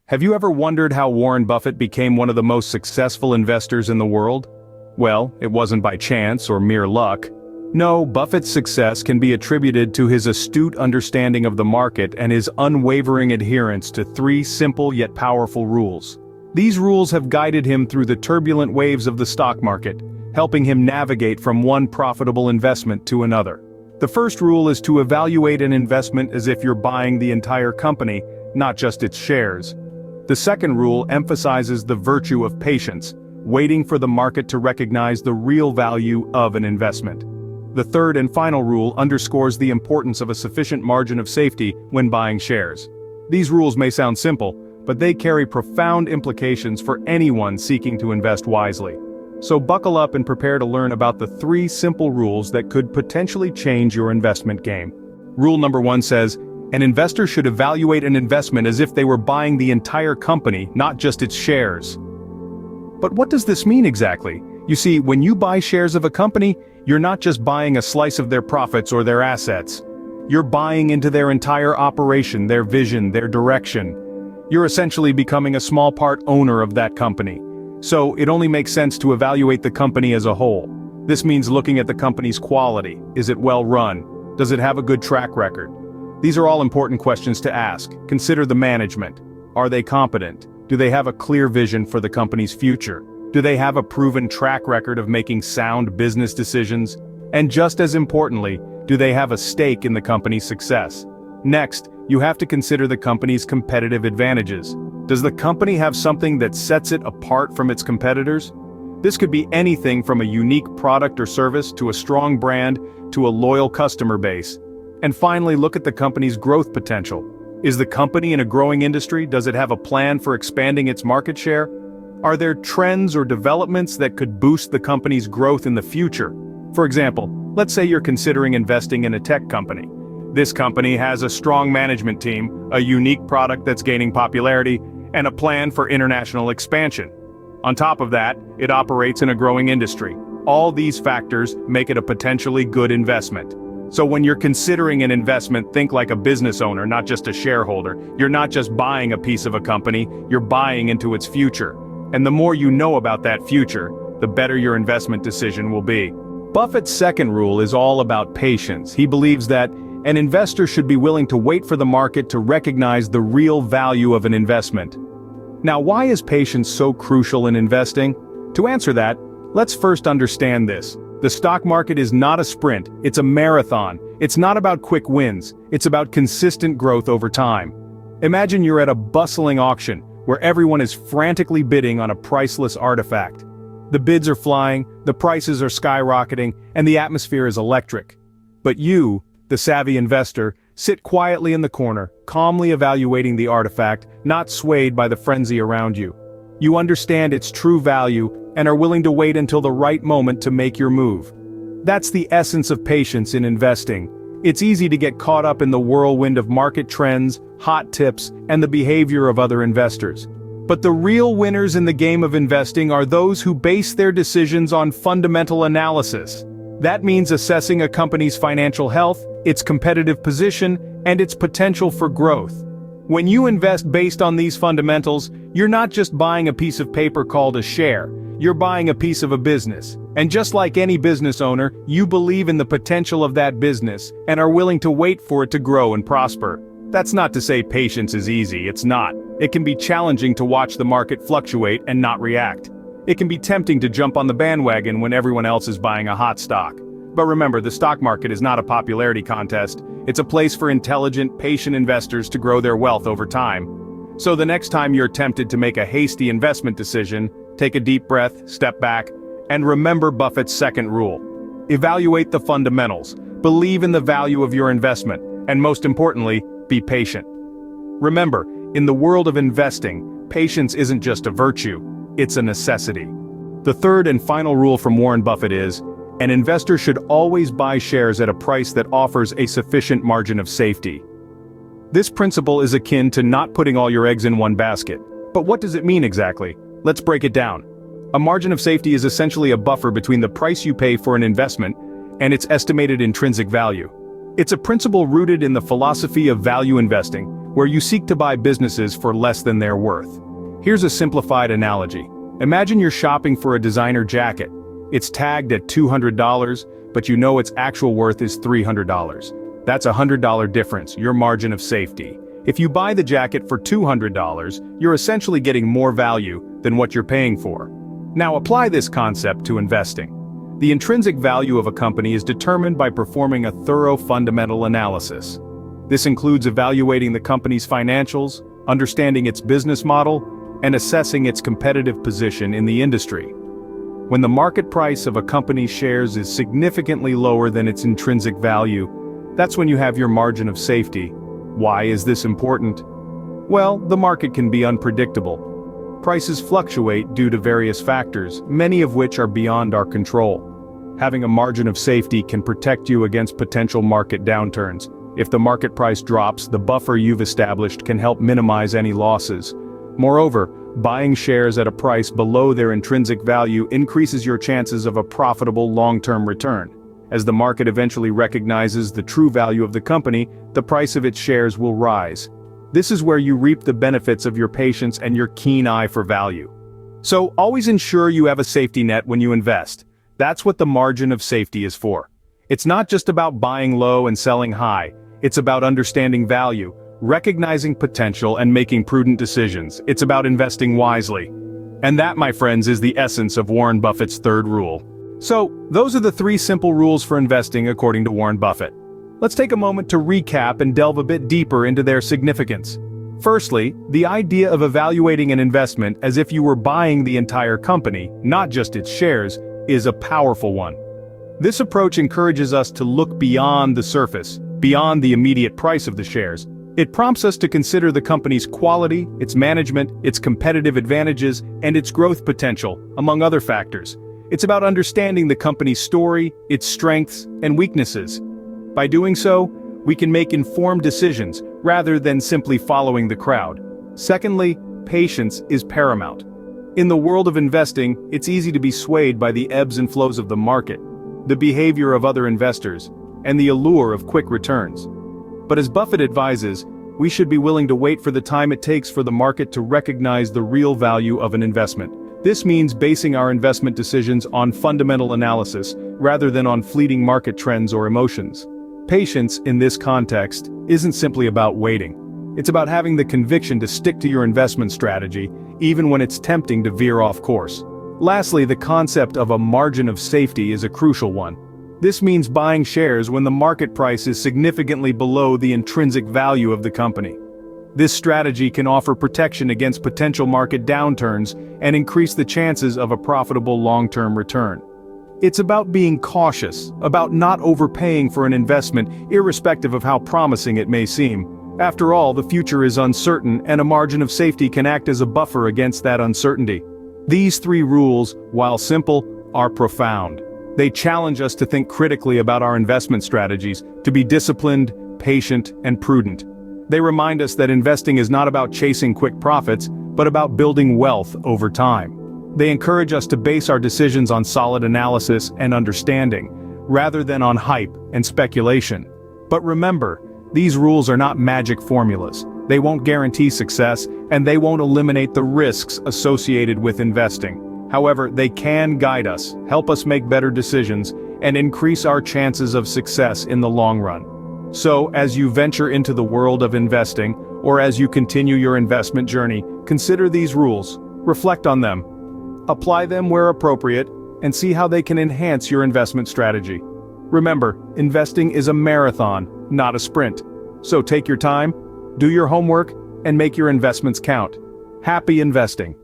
Have you ever wondered how Warren Buffett became one of the most successful investors in the world? Well, it wasn't by chance or mere luck. No, Buffett's success can be attributed to his astute understanding of the market and his unwavering adherence to three simple yet powerful rules. These rules have guided him through the turbulent waves of the stock market, helping him navigate from one profitable investment to another. The first rule is to evaluate an investment as if you're buying the entire company, not just its shares. The second rule emphasizes the virtue of patience, waiting for the market to recognize the real value of an investment. The third and final rule underscores the importance of a sufficient margin of safety when buying shares. These rules may sound simple, but they carry profound implications for anyone seeking to invest wisely. So buckle up and prepare to learn about the three simple rules that could potentially change your investment game. Rule number 1 says, an investor should evaluate an investment as if they were buying the entire company, not just its shares. But what does this mean exactly? You see, when you buy shares of a company, you're not just buying a slice of their profits or their assets. You're buying into their entire operation, their vision, their direction. You're essentially becoming a small part owner of that company. So, it only makes sense to evaluate the company as a whole. This means looking at the company's quality. Is it well run? Does it have a good track record? These are all important questions to ask. Consider the management. Are they competent? Do they have a clear vision for the company's future? Do they have a proven track record of making sound business decisions? And just as importantly, do they have a stake in the company's success? Next, you have to consider the company's competitive advantages. Does the company have something that sets it apart from its competitors? This could be anything from a unique product or service to a strong brand to a loyal customer base. And finally, look at the company's growth potential. Is the company in a growing industry? Does it have a plan for expanding its market share? Are there trends or developments that could boost the company's growth in the future? For example, let's say you're considering investing in a tech company. This company has a strong management team, a unique product that's gaining popularity, and a plan for international expansion. On top of that, it operates in a growing industry. All these factors make it a potentially good investment. So when you're considering an investment, think like a business owner, not just a shareholder. You're not just buying a piece of a company, you're buying into its future. And the more you know about that future, the better your investment decision will be. Buffett's second rule is all about patience. He believes that an investor should be willing to wait for the market to recognize the real value of an investment. Now, why is patience so crucial in investing? To answer that, let's first understand this. The stock market is not a sprint, it's a marathon. It's not about quick wins, it's about consistent growth over time. Imagine you're at a bustling auction, where everyone is frantically bidding on a priceless artifact. The bids are flying, the prices are skyrocketing, and the atmosphere is electric. But you, the savvy investor, sit quietly in the corner, calmly evaluating the artifact, not swayed by the frenzy around you. You understand its true value and are willing to wait until the right moment to make your move. That's the essence of patience in investing. It's easy to get caught up in the whirlwind of market trends, hot tips, and the behavior of other investors. But the real winners in the game of investing are those who base their decisions on fundamental analysis. That means assessing a company's financial health, its competitive position, and its potential for growth. When you invest based on these fundamentals, you're not just buying a piece of paper called a share, you're buying a piece of a business. And just like any business owner, you believe in the potential of that business and are willing to wait for it to grow and prosper. That's not to say patience is easy, it's not. It can be challenging to watch the market fluctuate and not react. It can be tempting to jump on the bandwagon when everyone else is buying a hot stock. But remember, the stock market is not a popularity contest. It's a place for intelligent, patient investors to grow their wealth over time. So the next time you're tempted to make a hasty investment decision, take a deep breath, step back, and remember Buffett's second rule. Evaluate the fundamentals, believe in the value of your investment, and most importantly, be patient. Remember, in the world of investing, patience isn't just a virtue, it's a necessity. The third and final rule from Warren Buffett is, an investor should always buy shares at a price that offers a sufficient margin of safety. This principle is akin to not putting all your eggs in one basket. But what does it mean exactly? Let's break it down. A margin of safety is essentially a buffer between the price you pay for an investment and its estimated intrinsic value. It's a principle rooted in the philosophy of value investing, where you seek to buy businesses for less than their worth. Here's a simplified analogy. Imagine you're shopping for a designer jacket. It's tagged at $200, but you know its actual worth is $300. That's a $100 difference, your margin of safety. If you buy the jacket for $200, you're essentially getting more value than what you're paying for. Now apply this concept to investing. The intrinsic value of a company is determined by performing a thorough fundamental analysis. This includes evaluating the company's financials, understanding its business model, and assessing its competitive position in the industry. When the market price of a company's shares is significantly lower than its intrinsic value, that's when you have your margin of safety. Why is this important? Well, the market can be unpredictable. Prices fluctuate due to various factors, many of which are beyond our control. Having a margin of safety can protect you against potential market downturns. If the market price drops, the buffer you've established can help minimize any losses. Moreover, buying shares at a price below their intrinsic value increases your chances of a profitable long-term return. As the market eventually recognizes the true value of the company, the price of its shares will rise. This is where you reap the benefits of your patience and your keen eye for value. So, always ensure you have a safety net when you invest. That's what the margin of safety is for. It's not just about buying low and selling high. It's about understanding value, recognizing potential, and making prudent decisions. It's about investing wisely. And that, my friends, is the essence of Warren Buffett's third rule. So, those are the 3 simple rules for investing according to Warren Buffett. Let's take a moment to recap and delve a bit deeper into their significance. Firstly, the idea of evaluating an investment as if you were buying the entire company, not just its shares, is a powerful one. This approach encourages us to look beyond the surface, beyond the immediate price of the shares. It prompts us to consider the company's quality, its management, its competitive advantages, and its growth potential, among other factors. It's about understanding the company's story, its strengths, and weaknesses. By doing so, we can make informed decisions, rather than simply following the crowd. Secondly, patience is paramount. In the world of investing, it's easy to be swayed by the ebbs and flows of the market, the behavior of other investors, and the allure of quick returns. But as Buffett advises, we should be willing to wait for the time it takes for the market to recognize the real value of an investment. This means basing our investment decisions on fundamental analysis, rather than on fleeting market trends or emotions. Patience, in this context, isn't simply about waiting. It's about having the conviction to stick to your investment strategy, even when it's tempting to veer off course. Lastly, the concept of a margin of safety is a crucial one. This means buying shares when the market price is significantly below the intrinsic value of the company. This strategy can offer protection against potential market downturns and increase the chances of a profitable long-term return. It's about being cautious, about not overpaying for an investment, irrespective of how promising it may seem. After all, the future is uncertain, and a margin of safety can act as a buffer against that uncertainty. These 3 rules, while simple, are profound. They challenge us to think critically about our investment strategies, to be disciplined, patient, and prudent. They remind us that investing is not about chasing quick profits, but about building wealth over time. They encourage us to base our decisions on solid analysis and understanding, rather than on hype and speculation. But remember, these rules are not magic formulas. They won't guarantee success, and they won't eliminate the risks associated with investing. However, they can guide us, help us make better decisions, and increase our chances of success in the long run. So, as you venture into the world of investing, or as you continue your investment journey, consider these rules, reflect on them, apply them where appropriate, and see how they can enhance your investment strategy. Remember, investing is a marathon, not a sprint. So take your time, do your homework, and make your investments count. Happy investing!